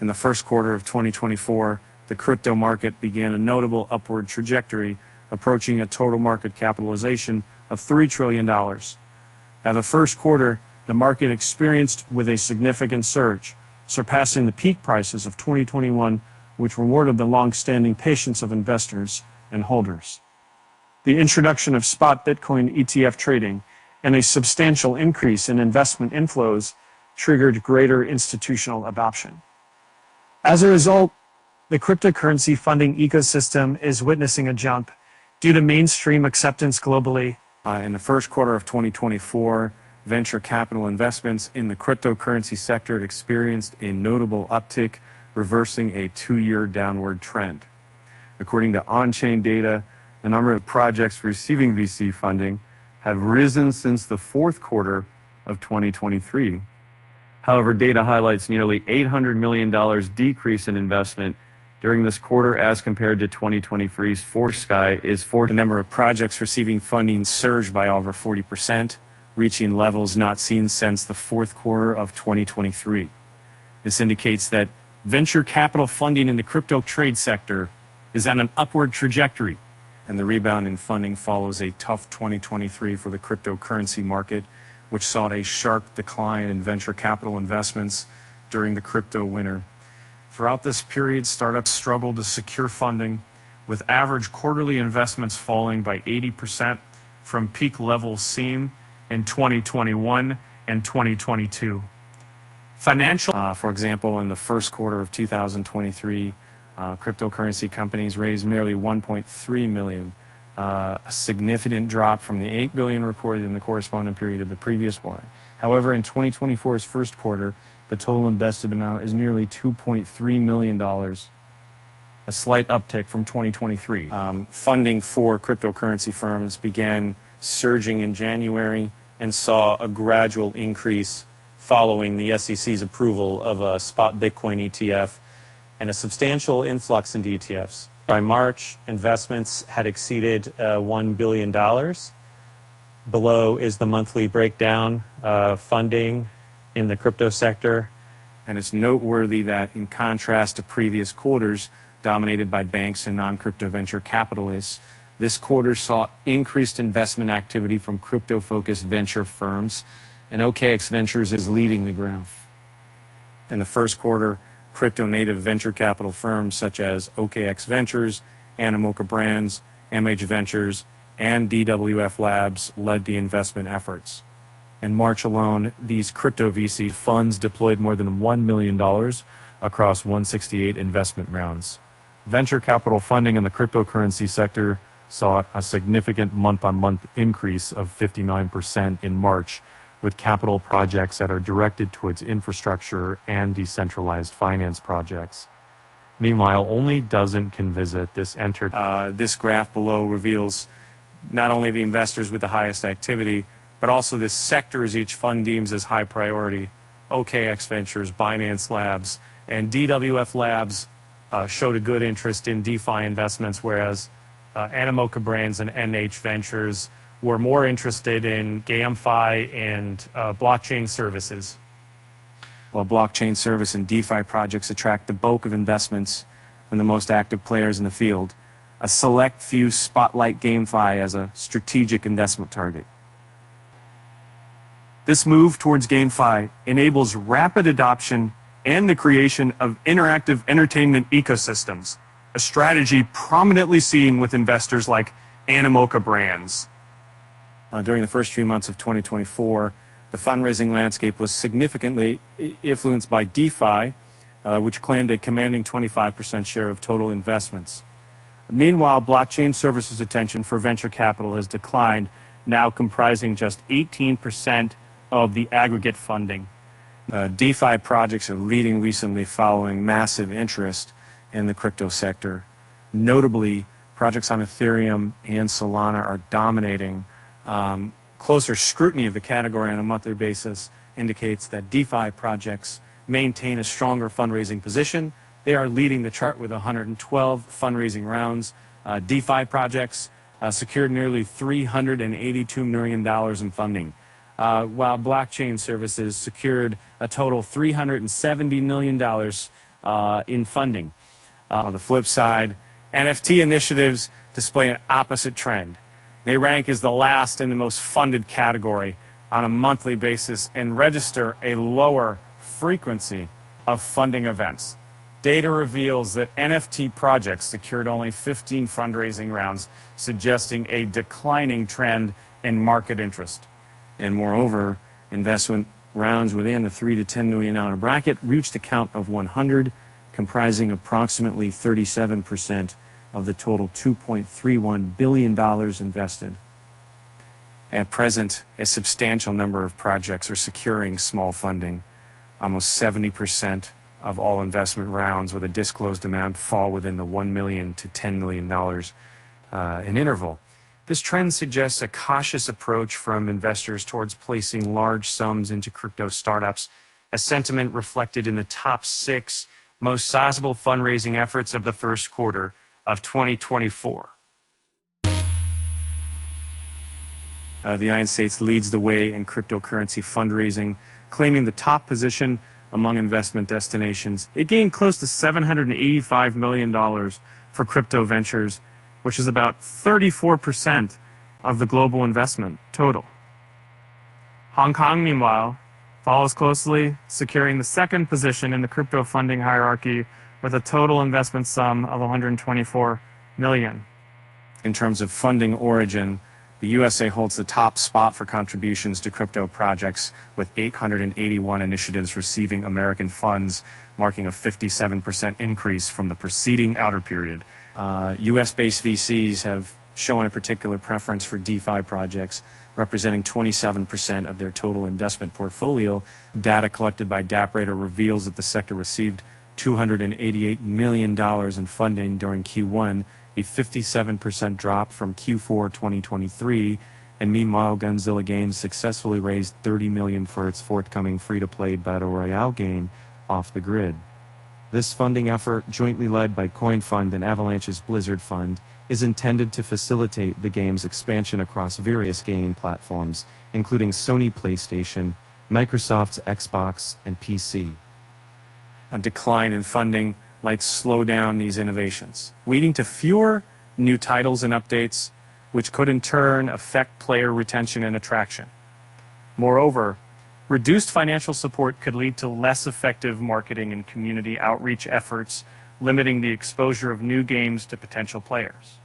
In the first quarter of 2024, the crypto market began a notable upward trajectory, approaching a total market capitalization of $3 trillion. Now, the first quarter, the market experienced with a significant surge, surpassing the peak prices of 2021, which rewarded the long-standing patience of investors and holders. The introduction of spot Bitcoin ETF trading and a substantial increase in investment inflows triggered greater institutional adoption. As a result, the cryptocurrency funding ecosystem is witnessing a jump due to mainstream acceptance globally. In the first quarter of 2024, venture capital investments in the cryptocurrency sector experienced a notable uptick, reversing a 2-year downward trend. According to on-chain data, the number of projects receiving VC funding have risen since the fourth quarter of 2023. However, data highlights nearly $800 million decrease in investment during this quarter as compared to 2023's The number of projects receiving funding surged by over 40%, reaching levels not seen since the fourth quarter of 2023. This indicates that venture capital funding in the crypto trade sector is on an upward trajectory, and the rebound in funding follows a tough 2023 for the cryptocurrency market, which saw a sharp decline in venture capital investments during the crypto winter. Throughout this period, startups struggled to secure funding, with average quarterly investments falling by 80% from peak levels seen in 2021 and 2022. For example, in the first quarter of 2023, cryptocurrency companies raised merely $1.3 million, a significant drop from the $8 billion reported in the corresponding period of the previous one. However, in 2024's first quarter, the total invested amount is nearly $2.3 million, a slight uptick from 2023. Funding for cryptocurrency firms began surging in January and saw a gradual increase following the SEC's approval of a spot Bitcoin ETF and a substantial influx into ETFs. By March, investments had exceeded $1 billion. Below is the monthly breakdown of funding in the crypto sector. And it's noteworthy that, in contrast to previous quarters dominated by banks and non-crypto venture capitalists, this quarter saw increased investment activity from crypto-focused venture firms, and OKX Ventures is leading the growth. In the first quarter, crypto-native venture capital firms such as OKX Ventures, Animoca Brands, MH Ventures, and DWF Labs led the investment efforts. In March alone, these crypto VC funds deployed more than $1 million across 168 investment rounds. Venture capital funding in the cryptocurrency sector saw a significant month-on-month increase of 59% in March, with capital projects that are directed towards infrastructure and decentralized finance projects. Meanwhile, only doesn't can visit this entered. This graph below reveals not only the investors with the highest activity, but also the sectors each fund deems as high priority. OKX Ventures, Binance Labs, and DWF Labs showed a good interest in DeFi investments, whereas Animoca Brands and NH Ventures were more interested in GameFi and blockchain services. While blockchain service and DeFi projects attract the bulk of investments from the most active players in the field, a select few spotlight GameFi as a strategic investment target. This move towards GameFi enables rapid adoption and the creation of interactive entertainment ecosystems, a strategy prominently seen with investors like Animoca Brands. During the first few months of 2024, the fundraising landscape was significantly influenced by DeFi, which claimed a commanding 25% share of total investments. Meanwhile, blockchain services attention for venture capital has declined, now comprising just 18% of the aggregate funding. DeFi projects are leading recently following massive interest in the crypto sector. Notably, projects on Ethereum and Solana are dominating. Closer scrutiny of the category on a monthly basis indicates that DeFi projects maintain a stronger fundraising position. They are leading the chart with 112 fundraising rounds. DeFi projects secured nearly $382 million in funding, while blockchain services secured a total $370 million in funding. On the flip side, NFT initiatives display an opposite trend. They rank as the last and the most funded category on a monthly basis and register a lower frequency of funding events. Data reveals that NFT projects secured only 15 fundraising rounds, suggesting a declining trend in market interest. And moreover, investment rounds within the $3 to $10 million bracket reached a count of 100, comprising approximately 37% of the total $2.31 billion invested. At present, a substantial number of projects are securing small funding. Almost 70% of all investment rounds with a disclosed amount fall within the $1 million to $10 million in interval. This trend suggests a cautious approach from investors towards placing large sums into crypto startups, a sentiment reflected in the top 6 most sizable fundraising efforts of the first quarter of 2024. The United States leads the way in cryptocurrency fundraising, claiming the top position among investment destinations. It gained close to $785 million for crypto ventures, which is about 34% of the global investment total. Hong Kong, meanwhile, follows closely, securing the second position in the crypto funding hierarchy with a total investment sum of $124 million. In terms of funding origin, the USA holds the top spot for contributions to crypto projects, with 881 initiatives receiving American funds, marking a 57% increase from the preceding outer period. US-based VCs have shown a particular preference for DeFi projects, representing 27% of their total investment portfolio. Data collected by DappRadar reveals that the sector received $288 million in funding during Q1, a 57% drop from Q4 2023, and meanwhile Gunzilla Games successfully raised $30 million for its forthcoming free-to-play Battle Royale game, Off the Grid. This funding effort, jointly led by Coin Fund and Avalanche's Blizzard Fund, is intended to facilitate the game's expansion across various gaming platforms, including Sony PlayStation, Microsoft's Xbox, and PC. A decline in funding might slow down these innovations, leading to fewer new titles and updates, which could in turn affect player retention and attraction. Moreover, reduced financial support could lead to less effective marketing and community outreach efforts, limiting the exposure of new games to potential players.